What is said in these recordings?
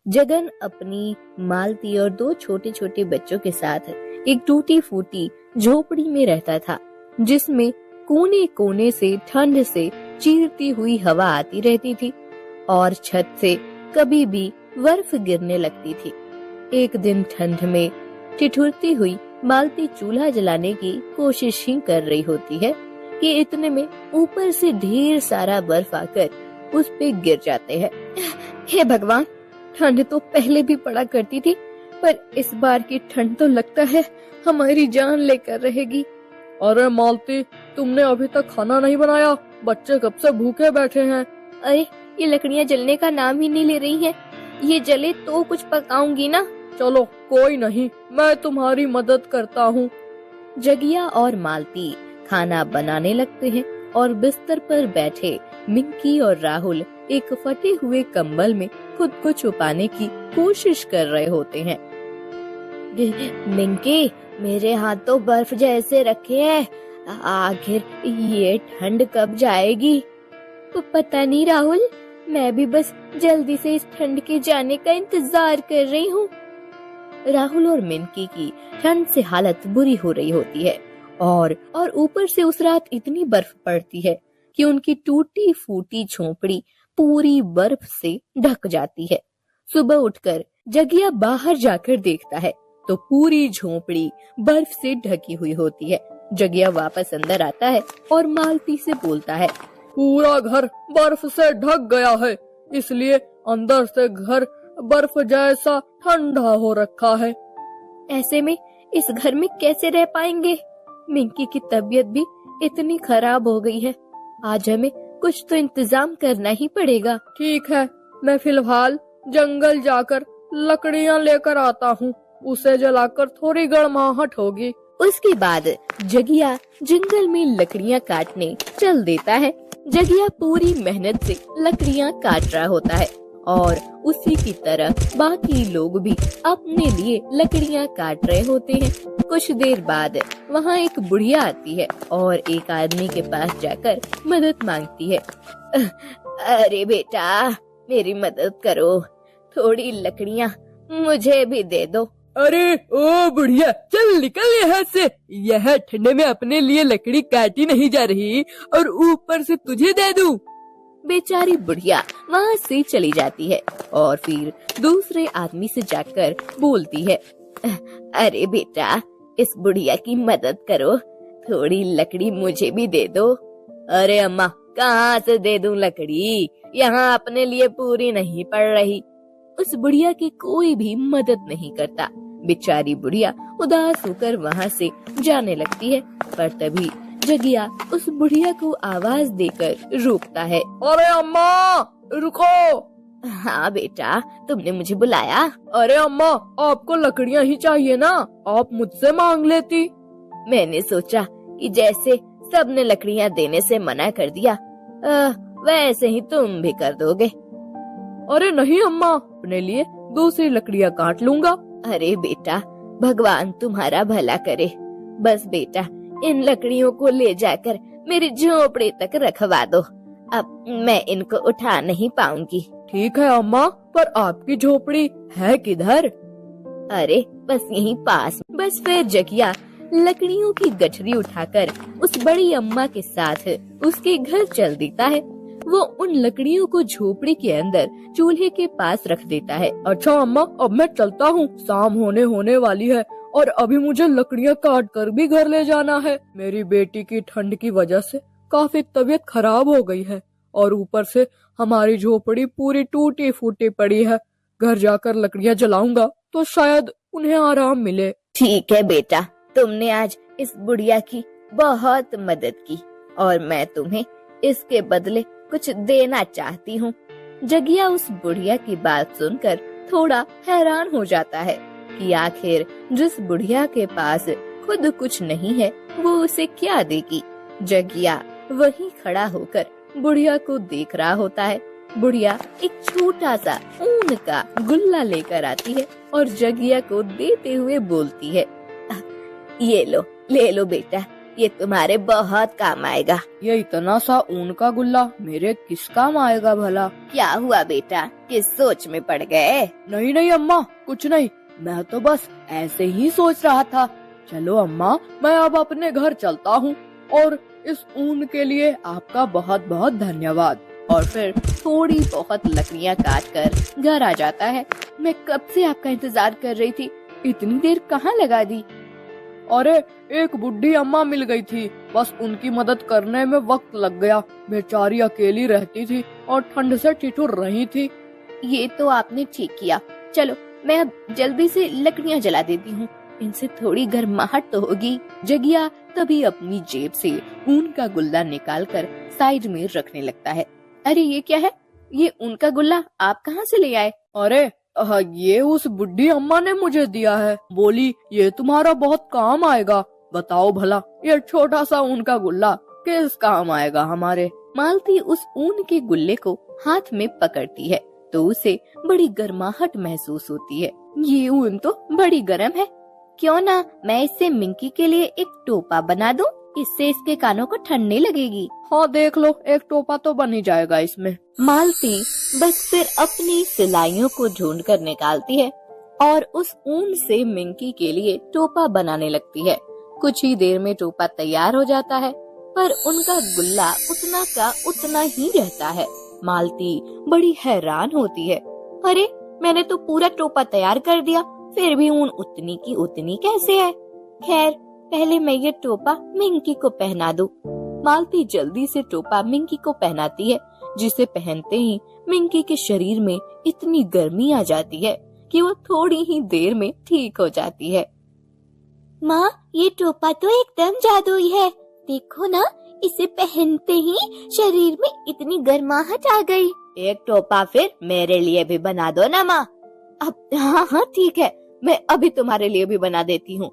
जगन अपनी मालती और दो छोटे छोटे बच्चों के साथ एक टूटी फूटी झोपड़ी में रहता था, जिसमें कोने कोने से ठंड से चीरती हुई हवा आती रहती थी और छत से कभी भी बर्फ गिरने लगती थी। एक दिन ठंड में ठिठुरती हुई मालती चूल्हा जलाने की कोशिश ही कर रही होती है कि इतने में ऊपर से ढेर सारा बर्फ आकर उस पे गिर जाते हैं। हे भगवान, ठंड तो पहले भी पड़ा करती थी, पर इस बार की ठंड तो लगता है हमारी जान लेकर रहेगी। अरे मालती, तुमने अभी तक खाना नहीं बनाया? बच्चे कब से भूखे बैठे हैं। अरे ये लकड़ियाँ जलने का नाम ही नहीं ले रही हैं। ये जले तो कुछ पकाऊंगी ना। चलो कोई नहीं, मैं तुम्हारी मदद करता हूँ। जगिया और मालती खाना बनाने लगते हैं और बिस्तर पर बैठे मिंकी और राहुल एक फटे हुए कंबल में खुद को छुपाने की कोशिश कर रहे होते हैं। मिंकी, मेरे हाथ तो बर्फ जैसे रखे हैं, आखिर ये ठंड कब जाएगी? पता नहीं राहुल, मैं भी बस जल्दी से इस ठंड के जाने का इंतजार कर रही हूँ। राहुल और मिंकी की ठंड से हालत बुरी हो रही होती है और ऊपर से उस रात इतनी बर्फ पड़ती है कि उनकी टूटी फूटी झोपड़ी पूरी बर्फ से ढक जाती है। सुबह उठकर जगिया बाहर जाकर देखता है तो पूरी झोपड़ी बर्फ से ढकी हुई होती है। जगिया वापस अंदर आता है और मालती से बोलता है, पूरा घर बर्फ से ढक गया है, इसलिए अंदर से घर बर्फ जैसा ठंडा हो रखा है। ऐसे में इस घर में कैसे रह पाएंगे? मिंकी की तबीयत भी इतनी खराब हो गई है, आज हमें कुछ तो इंतजाम करना ही पड़ेगा। ठीक है, मैं फिलहाल जंगल जाकर लकड़ियाँ लेकर आता हूँ, उसे जलाकर थोड़ी गर्माहट होगी। उसके बाद जगिया जंगल में लकड़ियाँ काटने चल देता है। जगिया पूरी मेहनत से लकड़ियाँ काट रहा होता है और उसी की तरह बाकी लोग भी अपने लिए लकड़ियाँ काट रहे होते हैं। कुछ देर बाद वहाँ एक बुढ़िया आती है और एक आदमी के पास जाकर मदद मांगती है। अरे बेटा, मेरी मदद करो, थोड़ी लकड़ियाँ मुझे भी दे दो। अरे ओ बुढ़िया, चल निकल यहाँ से, यह ठंड में अपने लिए लकड़ी काटी नहीं जा रही और ऊपर से तुझे दे दूं। बेचारी बुढ़िया वहाँ से चली जाती है और फिर दूसरे आदमी से जाकर बोलती है, अरे बेटा, इस बुढ़िया की मदद करो, थोड़ी लकड़ी मुझे भी दे दो। अरे अम्मा, कहाँ से दे दूं लकड़ी, यहाँ अपने लिए पूरी नहीं पड़ रही। उस बुढ़िया की कोई भी मदद नहीं करता। बेचारी बुढ़िया उदास होकर वहाँ से जाने लगती है, पर तभी जगिया उस बुढ़िया को आवाज देकर रोकता है। अरे अम्मा, रुको। हाँ बेटा, तुमने मुझे बुलाया? अरे अम्मा, आपको लकड़ियाँ ही चाहिए ना, आप मुझसे मांग लेती। मैंने सोचा कि जैसे सबने लकड़ियाँ देने से मना कर दिया, वैसे ही तुम भी कर दोगे। अरे नहीं अम्मा, अपने लिए दूसरी लकड़ियाँ काट लूंगा। अरे बेटा, भगवान तुम्हारा भला करे। बस बेटा, इन लकड़ियों को ले जाकर मेरी झोपड़ी तक रखवा दो, अब मैं इनको उठा नहीं पाऊंगी। ठीक है अम्मा, पर आपकी झोपड़ी है किधर? अरे बस यहीं पास। बस फिर जगिया लकड़ियों की गठरी उठाकर उस बड़ी अम्मा के साथ उसके घर चल देता है। वो उन लकड़ियों को झोपड़ी के अंदर चूल्हे के पास रख देता है। अच्छा अम्मा, अब मैं चलता हूँ, शाम होने वाली है और अभी मुझे लकड़ियाँ काट कर भी घर ले जाना है। मेरी बेटी की ठंड की वजह से काफी तबीयत खराब हो गई है और ऊपर से हमारी झोपड़ी पूरी टूटी फूटी पड़ी है। घर जाकर लकड़ियाँ जलाऊंगा तो शायद उन्हें आराम मिले। ठीक है बेटा, तुमने आज इस बुढ़िया की बहुत मदद की और मैं तुम्हें इसके बदले कुछ देना चाहती हूँ। जगिया उस बुढ़िया की बात सुनकर थोड़ा हैरान हो जाता है कि आखिर जिस बुढ़िया के पास खुद कुछ नहीं है वो उसे क्या देगी। जगिया वहीं खड़ा होकर बुढ़िया को देख रहा होता है। बुढ़िया एक छोटा सा ऊन का गुल्ला लेकर आती है और जगिया को देते हुए बोलती है, ये लो, ले लो बेटा, ये तुम्हारे बहुत काम आएगा। ये इतना सा ऊन का गुल्ला मेरे किस काम आएगा भला? क्या हुआ बेटा, किस सोच में पड़ गए? नहीं नहीं अम्मा, कुछ नहीं, मैं तो बस ऐसे ही सोच रहा था। चलो अम्मा, मैं अब अपने घर चलता हूँ और इस ऊन के लिए आपका बहुत बहुत धन्यवाद। और फिर थोड़ी बहुत लकड़ियाँ काट कर घर आ जाता है। मैं कब से आपका इंतजार कर रही थी, इतनी देर कहाँ लगा दी? अरे एक बुढ़ी अम्मा मिल गई थी, बस उनकी मदद करने में वक्त लग गया। बेचारी अकेली रहती थी और ठंड से ठिठुर रही थी। ये तो आपने ठीक किया। चलो मैं अब जल्दी से लकड़ियाँ जला देती हूँ, इनसे थोड़ी गर्माहट तो होगी। जगिया तभी अपनी जेब से ऊन का गुल्ला निकालकर साइड में रखने लगता है। अरे ये क्या है? ये ऊन का गुल्ला आप कहाँ से ले आए? अरे ये उस बुढ़ी अम्मा ने मुझे दिया है, बोली ये तुम्हारा बहुत काम आएगा। बताओ भला, ये छोटा सा ऊन का गुल्ला किस काम आएगा हमारे? मालती उस ऊन के गुल्ले को हाथ में पकड़ती है तो उसे बड़ी गर्माहट महसूस होती है। ये ऊन तो बड़ी गर्म है, क्यों ना मैं इससे मिंकी के लिए एक टोपा बना दूं? इससे इसके कानों को ठंड नहीं लगेगी। हाँ देख लो, एक टोपा तो बन ही जाएगा इसमें। मालती बस फिर अपनी सिलाइयों को ढूंढ कर निकालती है और उस ऊन से मिंकी के लिए टोपा बनाने लगती है। कुछ ही देर में टोपा तैयार हो जाता है, पर उनका गुल्ला उतना का उतना ही रहता है। मालती बड़ी हैरान होती है। अरे मैंने तो पूरा टोपा तैयार कर दिया, फिर भी ऊन उतनी की उतनी कैसे है? खैर पहले मैं ये टोपा मिंकी को पहना दूं। मालती जल्दी से टोपा मिंकी को पहनाती है, जिसे पहनते ही मिंकी के शरीर में इतनी गर्मी आ जाती है कि वो थोड़ी ही देर में ठीक हो जाती है। माँ, ये टोपा तो एकदम जादुई है, देखो ना, इसे पहनते ही शरीर में इतनी गर्माहट आ गई। एक टोपा फिर मेरे लिए भी बना दो ना माँ। अब हाँ हाँ ठीक है, मैं अभी तुम्हारे लिए भी बना देती हूँ।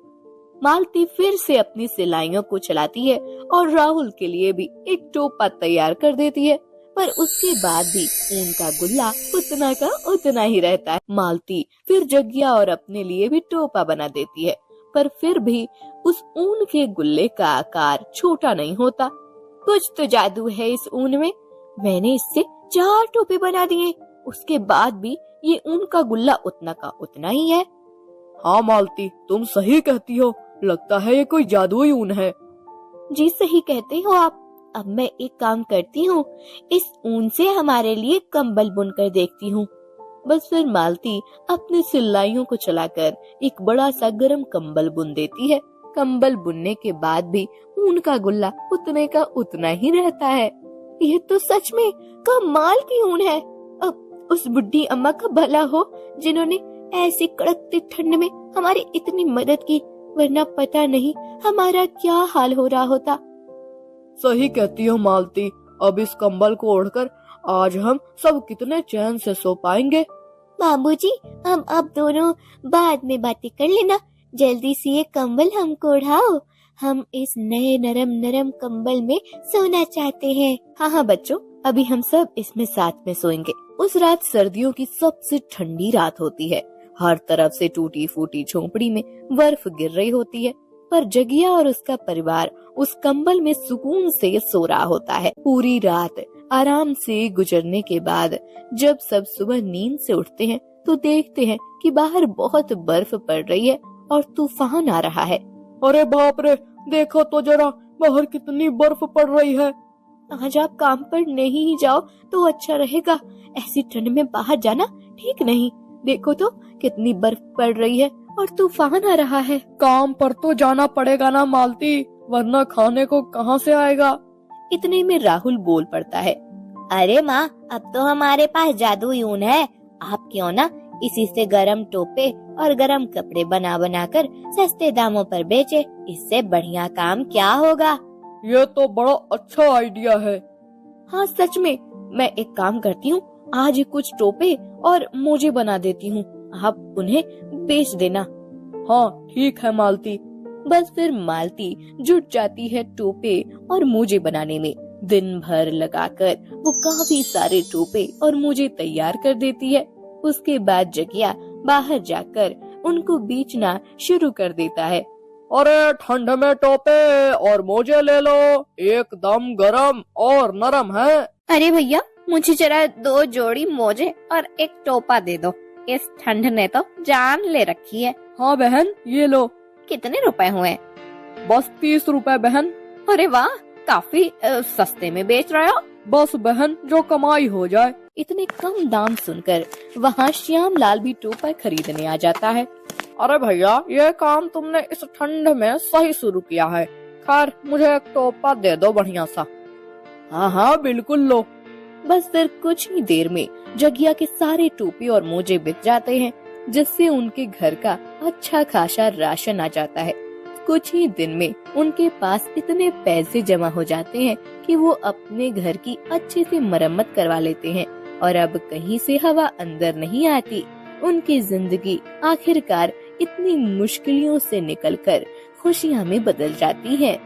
मालती फिर से अपनी सिलाइयों को चलाती है और राहुल के लिए भी एक टोपा तैयार कर देती है, पर उसके बाद भी ऊन का गुल्ला उतना का उतना ही रहता है। मालती फिर जगिया और अपने लिए भी टोपा बना देती है, पर फिर भी उस ऊन के गुल्ले का आकार छोटा नहीं होता। कुछ तो जादू है इस ऊन में। मैंने इससे 4 टोपे बना दिए, उसके बाद भी ये ऊन का गुल्ला उतना का उतना ही है। हाँ मालती, तुम सही कहती हो, लगता है ये कोई जादुई ऊन है। जी सही कहते हो आप। अब मैं एक काम करती हूँ, इस ऊन से हमारे लिए कंबल बुनकर देखती हूँ। बस फिर मालती अपनी सिलाइयों को चलाकर एक बड़ा सा गर्म कंबल बुन देती है। कंबल बुनने के बाद भी ऊन का गुल्ला उतने का उतना ही रहता है। ये तो सच में कमाल की ऊन है। अब उस बुढ़ी अम्मा का भला हो जिन्होंने ऐसी कड़कती ठंड में हमारी इतनी मदद की, वरना पता नहीं हमारा क्या हाल हो रहा होता। सही कहती हो मालती, अब इस कंबल को ओढ़कर आज हम सब कितने चैन से सो पाएंगे। बाबूजी, हम अब दोनों बाद में बातें कर लेना, जल्दी से ये कंबल हमको ओढ़ाओ। हम इस नए नरम नरम कंबल में सोना चाहते हैं। हाँ हाँ बच्चों, अभी हम सब इसमें साथ में सोएंगे। उस रात सर्दियों की सबसे ठंडी रात होती है। हर तरफ से टूटी फूटी झोंपड़ी में बर्फ गिर रही होती है, पर जगिया और उसका परिवार उस कंबल में सुकून से सो रहा होता है। पूरी रात आराम से गुजरने के बाद जब सब सुबह नींद से उठते हैं तो देखते हैं कि बाहर बहुत बर्फ पड़ रही है और तूफान आ रहा है। अरे बाप रे, देखो तो जरा बाहर कितनी बर्फ पड़ रही है। आज आप काम पर नहीं ही जाओ तो अच्छा रहेगा, ऐसी ठंड में बाहर जाना ठीक नहीं। देखो तो कितनी बर्फ पड़ रही है और तूफान आ रहा है। काम पर तो जाना पड़ेगा ना मालती, वरना खाने को कहाँ से आएगा। इतने में राहुल बोल पड़ता है। अरे माँ, अब तो हमारे पास जादुई ऊन है, आप क्यों ना इसी से गरम टोपे और गरम कपड़े बना बना कर सस्ते दामों पर बेचे, इससे बढ़िया काम क्या होगा। ये तो बड़ा अच्छा आइडिया है। हाँ सच में, मैं एक काम करती हूँ, आज कुछ टोपे और मोजे बना देती हूँ, आप उन्हें बेच देना। हाँ ठीक है मालती। बस फिर मालती जुट जाती है टोपे और मोजे बनाने में। दिन भर लगाकर वो काफी सारे टोपे और मोजे तैयार कर देती है। उसके बाद जगिया बाहर जाकर उनको बेचना शुरू कर देता है। अरे ठंड में टोपे और मोजे ले लो, एकदम गरम और नरम है। अरे भैया, मुझे जरा 2 जोड़ी मोजे और एक टोपा दे दो, इस ठंड ने तो जान ले रखी है। हाँ बहन, ये लो। कितने रुपए हुए? बस 30 रुपए बहन। अरे वाह, काफी सस्ते में बेच रहे हो। बस बहन, जो कमाई हो जाए। इतने कम दाम सुनकर वहाँ श्याम लाल भी टोपा खरीदने आ जाता है। अरे भैया, ये काम तुमने इस ठंड में सही शुरू किया है। खैर, मुझे एक टोपा दे दो बढ़िया सा। हाँ हाँ बिल्कुल लो। बस फिर कुछ ही देर में जगिया के सारे टोपी और मोजे बिक जाते हैं, जिससे उनके घर का अच्छा खासा राशन आ जाता है। कुछ ही दिन में उनके पास इतने पैसे जमा हो जाते हैं कि वो अपने घर की अच्छे से मरम्मत करवा लेते हैं और अब कहीं से हवा अंदर नहीं आती। उनकी जिंदगी आखिरकार इतनी मुश्किलों से निकलकर खुशियां में बदल जाती है।